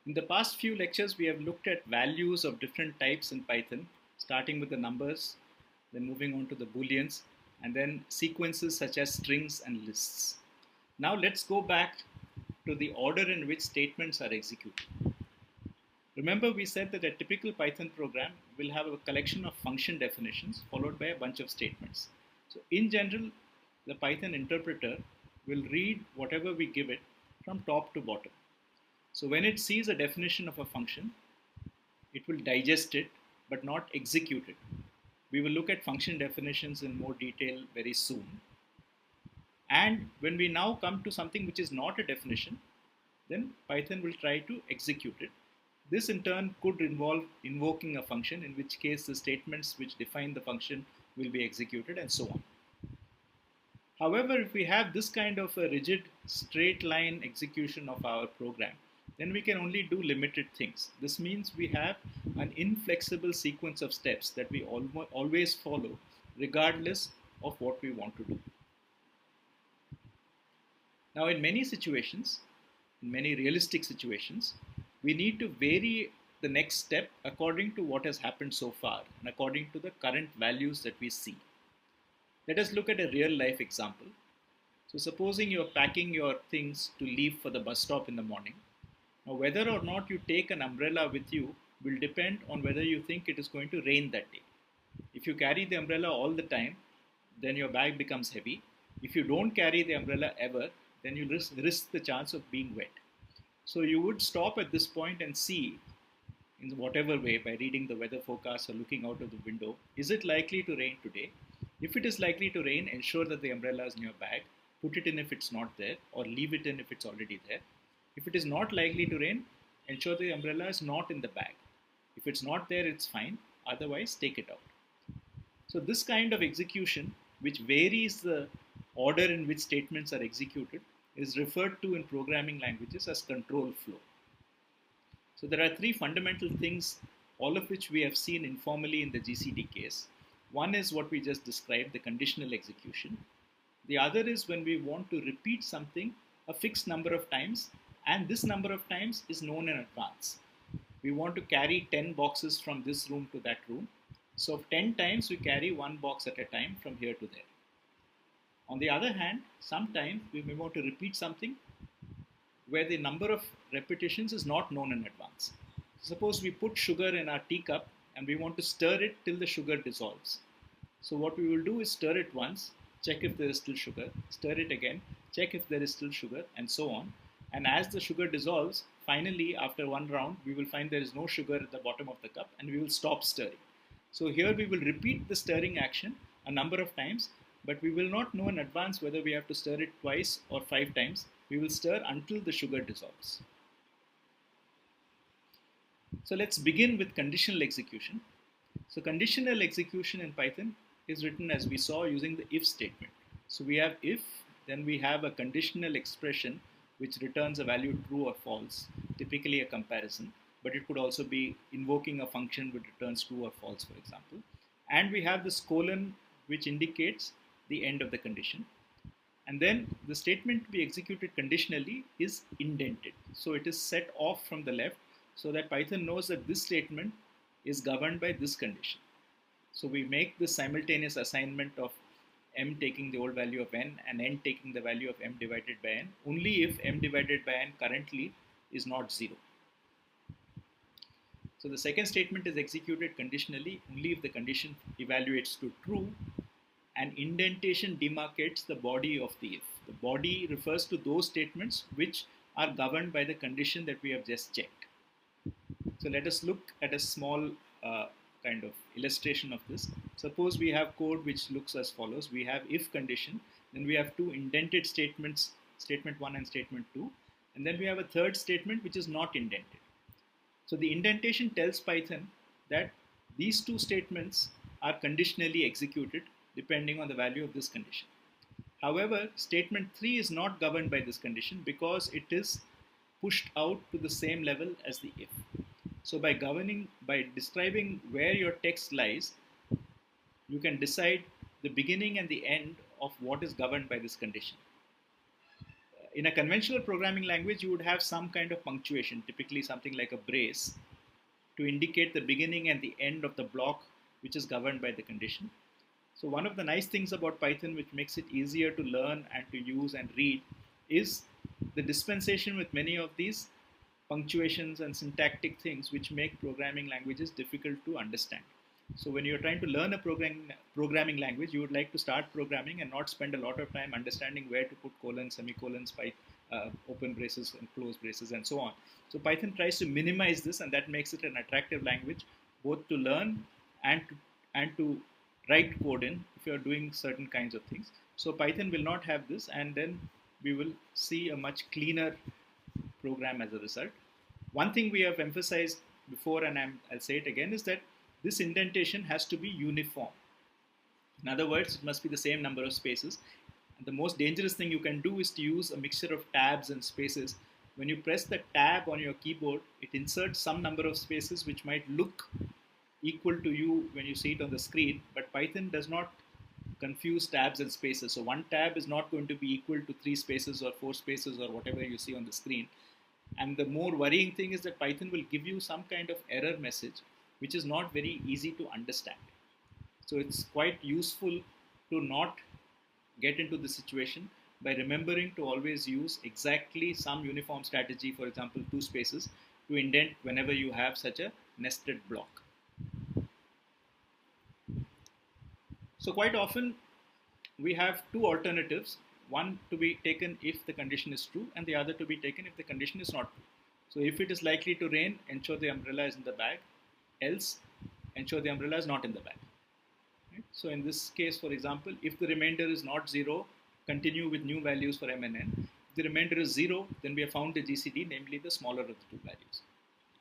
In the past few lectures, we have looked at values of different types in Python, starting with the numbers, then moving on to the booleans, and then sequences such as strings and lists. Now let's go back to the order in which statements are executed. Remember, we said that a typical Python program will have a collection of function definitions followed by a bunch of statements. So in general, the Python interpreter will read whatever we give it from top to bottom. So when it sees a definition of a function, it will digest it but not execute it. We will look at function definitions in more detail very soon. And when we now come to something which is not a definition, then Python will try to execute it. This in turn could involve invoking a function, in which case the statements which define the function will be executed and so on. However, if we have this kind of a rigid straight line execution of our program, then we can only do limited things. This means we have an inflexible sequence of steps that we always follow regardless of what we want to do. Now in many situations, in many realistic situations, we need to vary the next step according to what has happened so far and according to the current values that we see. Let us look at a real life example. So supposing you're packing your things to leave for the bus stop in the morning. Now whether or not you take an umbrella with you will depend on whether you think it is going to rain that day. If you carry the umbrella all the time, then your bag becomes heavy. If you don't carry the umbrella ever, then you risk the chance of being wet. So you would stop at this point and see, in whatever way, by reading the weather forecast or looking out of the window, is it likely to rain today? If it is likely to rain, ensure that the umbrella is in your bag, put it in if it's not there, or leave it in if it's already there. If it is not likely to rain, ensure the umbrella is not in the bag. If it's not there, it's fine, otherwise take it out. So this kind of execution, which varies the order in which statements are executed, is referred to in programming languages as control flow. So there are three fundamental things, all of which we have seen informally in the GCD case. One is what we just described, the conditional execution. The other is when we want to repeat something a fixed number of times, and this number of times is known in advance. We want to carry 10 boxes from this room to that room. So 10 times we carry one box at a time from here to there. On the other hand, sometimes we may want to repeat something where the number of repetitions is not known in advance. Suppose we put sugar in our teacup and we want to stir it till the sugar dissolves. So what we will do is stir it once, check if there is still sugar, stir it again, check if there is still sugar, and so on. And as the sugar dissolves, finally after one round, we will find there is no sugar at the bottom of the cup and we will stop stirring. So here we will repeat the stirring action a number of times, but we will not know in advance whether we have to stir it twice or 5 times. We will stir until the sugar dissolves. So let's begin with conditional execution. So conditional execution in Python is written, as we saw, using the if statement. So we have if, then we have a conditional expression which returns a value true or false, typically a comparison, but it could also be invoking a function which returns true or false, for example. And we have this colon which indicates the end of the condition. And then the statement to be executed conditionally is indented. So it is set off from the left so that Python knows that this statement is governed by this condition. So we make this simultaneous assignment of m taking the old value of n and n taking the value of m divided by n only if m divided by n currently is not 0. So the second statement is executed conditionally only if the condition evaluates to true, and indentation demarcates the body of the if. The body refers to those statements which are governed by the condition that we have just checked. So let us look at a small kind of illustration of this. Suppose we have code which looks as follows. We have if condition, then we have two indented statements, statement 1 and statement 2, and then we have a third statement which is not indented. So the indentation tells Python that these two statements are conditionally executed depending on the value of this condition. However, statement 3 is not governed by this condition because it is pushed out to the same level as the if. So by describing where your text lies, you can decide the beginning and the end of what is governed by this condition. In a conventional programming language, you would have some kind of punctuation, typically something like a brace, to indicate the beginning and the end of the block which is governed by the condition. So one of the nice things about Python, which makes it easier to learn and to use and read, is the dispensation with many of these punctuations and syntactic things which make programming languages difficult to understand. So when you're trying to learn a programming language, you would like to start programming and not spend a lot of time understanding where to put colons, semicolons, open braces and close braces and so on. So Python tries to minimize this, and that makes it an attractive language both to learn and to write code in if you're doing certain kinds of things. So Python will not have this, and then we will see a much cleaner program as a result. One thing we have emphasized before, and I'll say it again, is that this indentation has to be uniform. In other words, it must be the same number of spaces. And the most dangerous thing you can do is to use a mixture of tabs and spaces. When you press the tab on your keyboard, it inserts some number of spaces which might look equal to you when you see it on the screen, but Python does not confuse tabs and spaces. So one tab is not going to be equal to 3 spaces or 4 spaces or whatever you see on the screen. And the more worrying thing is that Python will give you some kind of error message which is not very easy to understand. So it's quite useful to not get into the situation by remembering to always use exactly some uniform strategy, for example 2 spaces, to indent whenever you have such a nested block. So quite often we have two alternatives, one to be taken if the condition is true and the other to be taken if the condition is not true. So if it is likely to rain, ensure the umbrella is in the bag, else ensure the umbrella is not in the bag. Right? So in this case, for example, if the remainder is not 0, continue with new values for m and n. If the remainder is 0, then we have found the GCD, namely the smaller of the two values.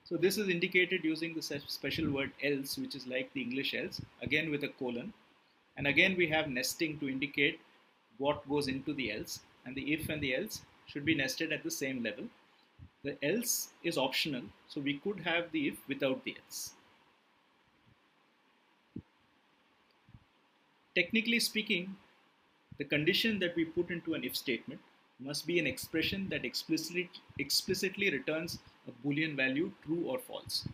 So this is indicated using the special word else, which is like the English else, again with a colon. And again we have nesting to indicate what goes into the else, and the if and the else should be nested at the same level. The else is optional, so we could have the if without the else. Technically speaking, the condition that we put into an if statement must be an expression that explicitly returns a Boolean value, true or false.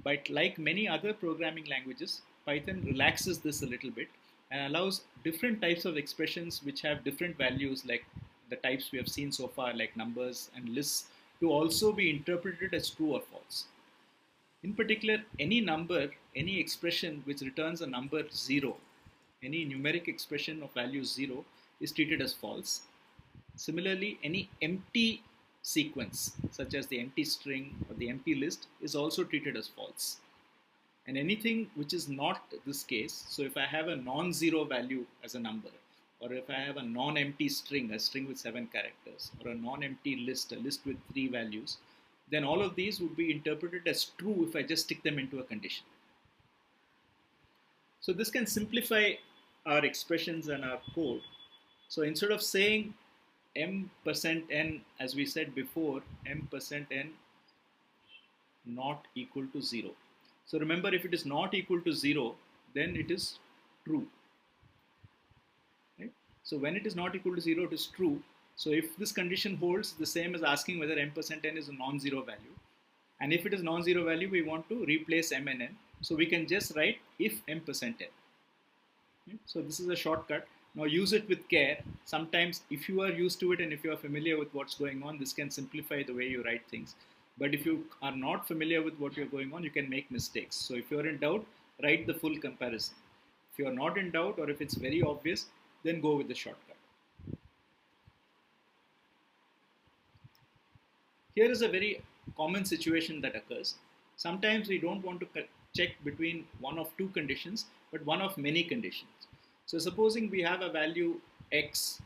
But like many other programming languages, Python relaxes this a little bit and allows different types of expressions which have different values, like the types we have seen so far, like numbers and lists, to also be interpreted as true or false. In particular, any number, any expression which returns a number 0, any numeric expression of value 0 is treated as false. Similarly, any empty sequence, such as the empty string or the empty list, is also treated as false. And anything which is not this case, so if I have a non-zero value as a number, or if I have a non-empty string, a string with 7 characters, or a non-empty list, a list with 3 values, then all of these would be interpreted as true if I just stick them into a condition. So this can simplify our expressions and our code. So instead of saying m%n, as we said before, m%n not equal to 0. So remember, if it is not equal to 0, then it is true. Right? So when it is not equal to 0, it is true. So if this condition holds, the same as asking whether m%n is a non-zero value. And if it is non-zero value, we want to replace m and n. So we can just write if m%n. Right? So this is a shortcut. Now use it with care. Sometimes if you are used to it and if you are familiar with what's going on, this can simplify the way you write things. But if you are not familiar with what you're going on, you can make mistakes. So if you're in doubt, write the full comparison. If you're not in doubt, or if it's very obvious, then go with the shortcut. Here is a very common situation that occurs. Sometimes we don't want to check between one of two conditions, but one of many conditions. So supposing we have a value x,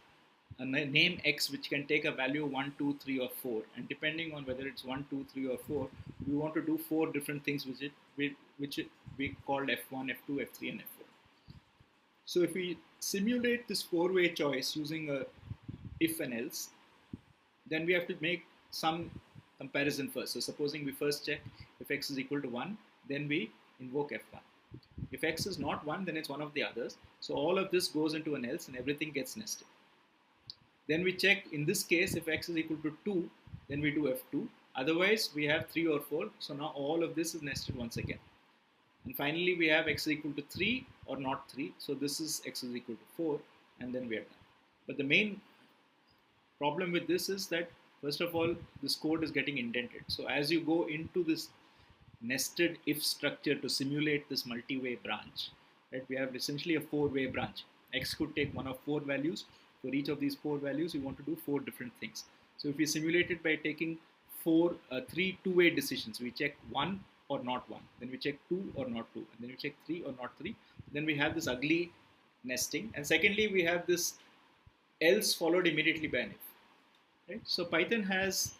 a name x, which can take a value 1, 2, 3 or 4, and depending on whether it's 1, 2, 3 or 4, we want to do 4 different things which we called f1, f2, f3 and f4. So if we simulate this 4-way choice using a if and else, then we have to make some comparison first. So supposing we first check if x is equal to 1, then we invoke f1. If x is not 1, then it's one of the others. So all of this goes into an else and everything gets nested. Then we check, in this case, if x is equal to 2, then we do f2. Otherwise, we have 3 or 4. So now all of this is nested once again. And finally, we have x is equal to 3 or not 3. So this is x is equal to 4, and then we are done. But the main problem with this is that, first of all, this code is getting indented. So as you go into this nested if structure to simulate this multi-way branch, right, we have essentially a 4-way branch. X could take one of 4 values. For each of these 4 values, we want to do 4 different things. So if we simulate it by taking 3 two-way decisions, we check 1 or not 1, then we check 2 or not 2, and then we check 3 or not 3. Then we have this ugly nesting, and secondly, we have this else followed immediately by an if. Right? So Python has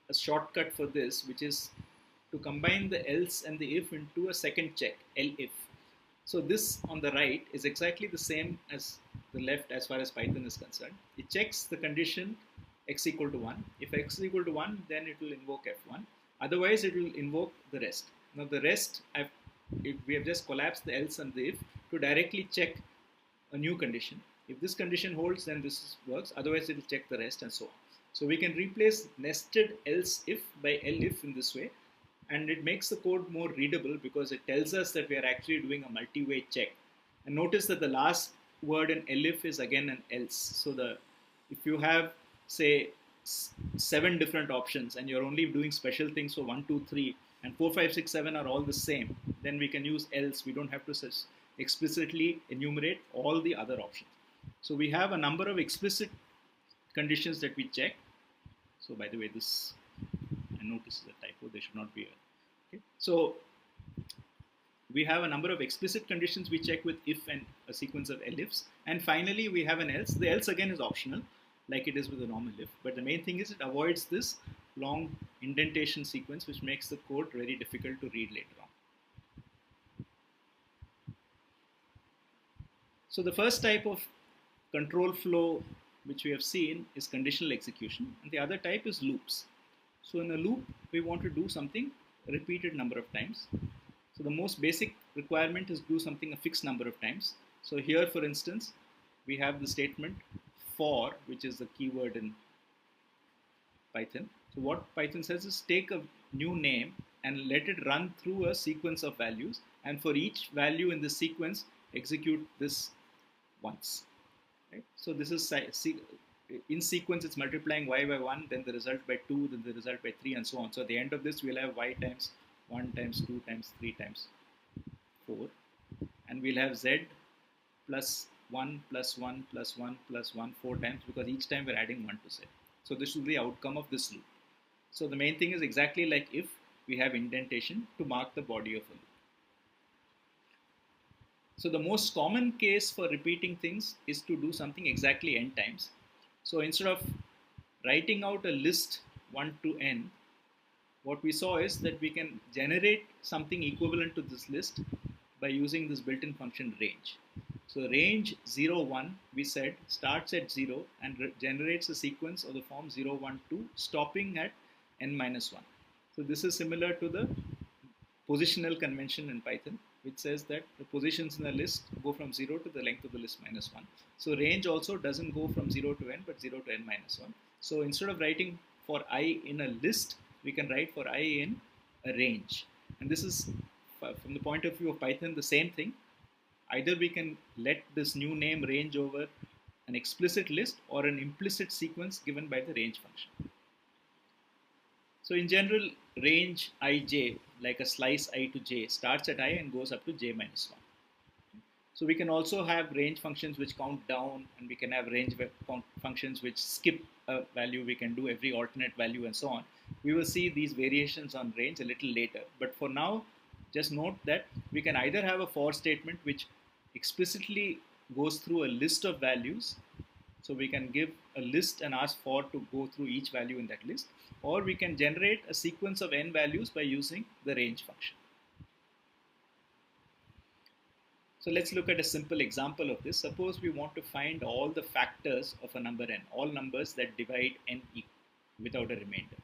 a shortcut for this, which is to combine the else and the if into a second check, elif. So this on the right is exactly the same as the left as far as Python is concerned. It checks the condition x equal to 1. If x is equal to 1, then it will invoke f1. Otherwise, it will invoke the rest. Now the rest, we have just collapsed the else and the if to directly check a new condition. If this condition holds, then this works. Otherwise, it will check the rest and so on. So we can replace nested else if by elif in this way. And it makes the code more readable because it tells us that we are actually doing a multi-way check. And notice that the last word in elif is again an else. So if you have, say, 7 different options and you're only doing special things for 1, 2, 3, and 4, 5, 6, 7 are all the same, then we can use else. We don't have to explicitly enumerate all the other options. So we have a number of explicit conditions that we check. So by the way, this, I noticed the typo, they should not be here. Okay. So we have a number of explicit conditions we check with if and a sequence of elifs. And finally, we have an else. The else again is optional, like it is with a normal if. But the main thing is it avoids this long indentation sequence, which makes the code very difficult to read later on. So the first type of control flow which we have seen is conditional execution, and the other type is loops. So in a loop, we want to do something a repeated number of times. So the most basic requirement is do something a fixed number of times. So here, for instance, we have the statement for, which is the keyword in Python. So what Python says is take a new name and let it run through a sequence of values, and for each value in the sequence, execute this once. Right? So this is in sequence, it's multiplying y by 1, then the result by 2, then the result by 3, and so on. So at the end of this, we'll have y times 1 times 2 times 3 times 4, and we'll have z plus 1 plus 1 plus 1 plus 1 4 times, because each time we're adding 1 to z. So this will be the outcome of this loop. So the main thing is exactly like if we have indentation to mark the body of a loop. So the most common case for repeating things is to do something exactly n times. So instead of writing out a list 1 to n, what we saw is that we can generate something equivalent to this list by using this built-in function range. So range 0, 1, we said, starts at 0 and generates a sequence of the form 0, 1, 2, stopping at n minus 1. So this is similar to the positional convention in Python, which says that the positions in the list go from 0 to the length of the list minus 1. So range also doesn't go from 0 to n, but 0 to n minus 1. So instead of writing for I in a list, we can write for I in a range. And this is, from the point of view of Python, the same thing. Either we can let this new name range over an explicit list or an implicit sequence given by the range function. So in general, range ij, like a slice I to j, starts at I and goes up to j minus 1. So we can also have range functions which count down, and we can have range functions which skip a value. We can do every alternate value and so on. We will see these variations on range a little later. But for now, just note that we can either have a for statement which explicitly goes through a list of values. So we can give a list and ask for to go through each value in that list. Or we can generate a sequence of n values by using the range function. So let's look at a simple example of this. Suppose we want to find all the factors of a number n, all numbers that divide n without a remainder.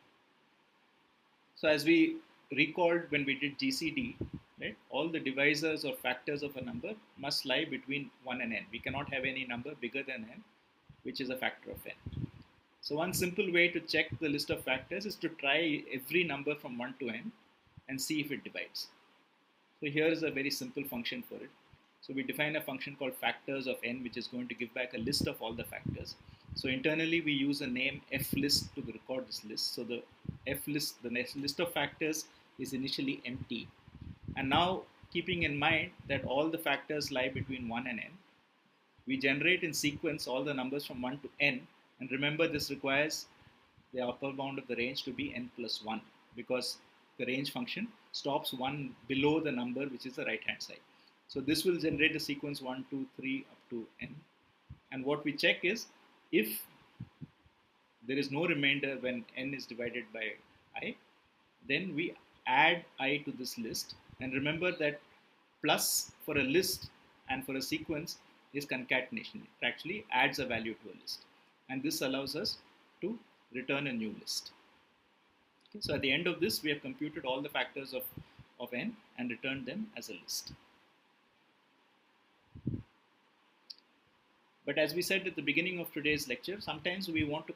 So as we recalled when we did GCD, right, all the divisors or factors of a number must lie between 1 and n. We cannot have any number bigger than n which is a factor of n. So one simple way to check the list of factors is to try every number from 1 to n and see if it divides. So here is a very simple function for it. So we define a function called factors of n, which is going to give back a list of all the factors. So internally we use a name flist to record this list. So the flist, the list of factors is initially empty. And now, keeping in mind that all the factors lie between 1 and n, we generate in sequence all the numbers from 1 to n. And remember, this requires the upper bound of the range to be n plus 1, because the range function stops 1 below the number which is the right hand side. So this will generate the sequence 1, 2, 3 up to n. And what we check is, if there is no remainder when n is divided by I, then we add I to this list. And remember that plus for a list and for a sequence is concatenation. It actually adds a value to a list. And this allows us to return a new list. Okay, so at the end of this, we have computed all the factors of n and returned them as a list. But as we said at the beginning of today's lecture, sometimes we want to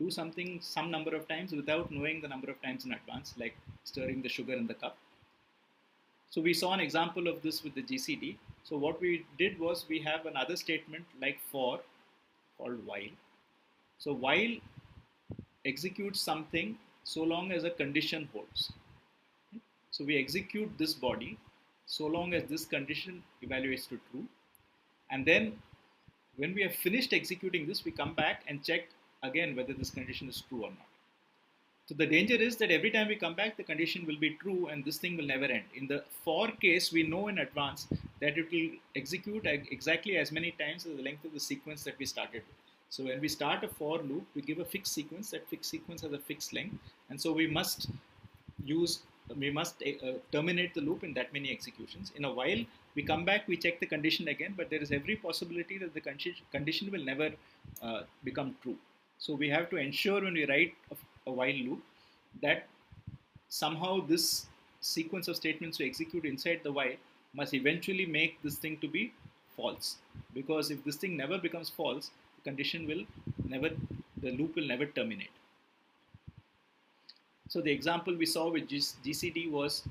do something some number of times without knowing the number of times in advance, like stirring the sugar in the cup. So we saw an example of this with the GCD. So what we did was, we have another statement like for called while. So while executes something so long as a condition holds. So we execute this body so long as this condition evaluates to true. And then when we have finished executing this, we come back and check again whether this condition is true or not. So the danger is that every time we come back, the condition will be true and this thing will never end. In the for case, we know in advance that it will execute exactly as many times as the length of the sequence that we started with. So when we start a for loop, we give a fixed sequence. That fixed sequence has a fixed length, and so we must terminate the loop in that many executions. In a while, we come back, we check the condition again, but there is every possibility that the condition will never become true. So we have to ensure when we write a while loop that somehow this sequence of statements we execute inside the while must eventually make this thing to be false. Because if this thing never becomes false, the loop will never terminate. So the example we saw with GCD was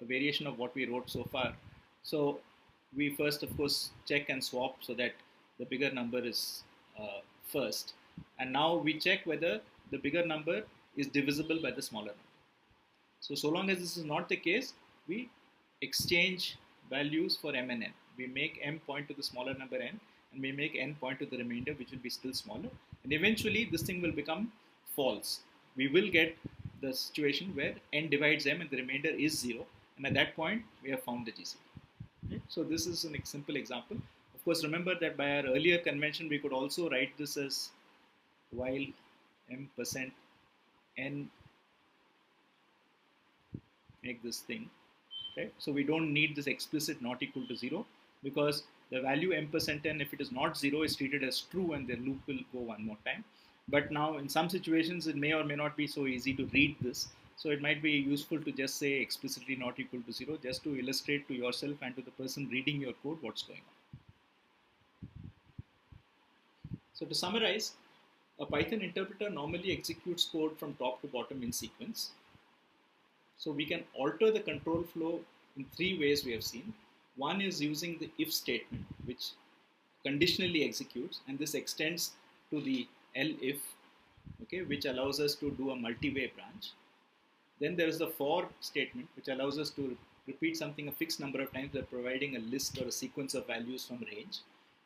a variation of what we wrote so far. So we first, of course, check and swap so that the bigger number is first. And now we check whether the bigger number is divisible by the smaller number. So long as this is not the case, we exchange values for m and n. We make m point to the smaller number n, and we make n point to the remainder, which will be still smaller. And eventually this thing will become false. We will get the situation where n divides m and the remainder is 0. And at that point, we have found the GCD. Okay? So this is a simple example. Of course, remember that by our earlier convention, we could also write this as while m percent n make this thing. Right? So we don't need this explicit not equal to 0, because the value m percent n, if it is not 0, is treated as true and the loop will go one more time. But now in some situations, it may or may not be so easy to read this. So it might be useful to just say explicitly not equal to 0, just to illustrate to yourself and to the person reading your code what's going on. So to summarize, a Python interpreter normally executes code from top to bottom in sequence. So we can alter the control flow in 3 ways we have seen. One is using the if statement, which conditionally executes, and this extends to the elif, okay, which allows us to do a multi-way branch. Then there is the for statement, which allows us to repeat something a fixed number of times by providing a list or a sequence of values from range.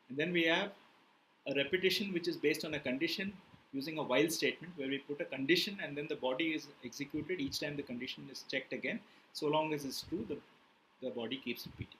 And then we have a repetition, which is based on a condition using a while statement, where we put a condition and then the body is executed each time the condition is checked again. So long as it's true, the body keeps repeating.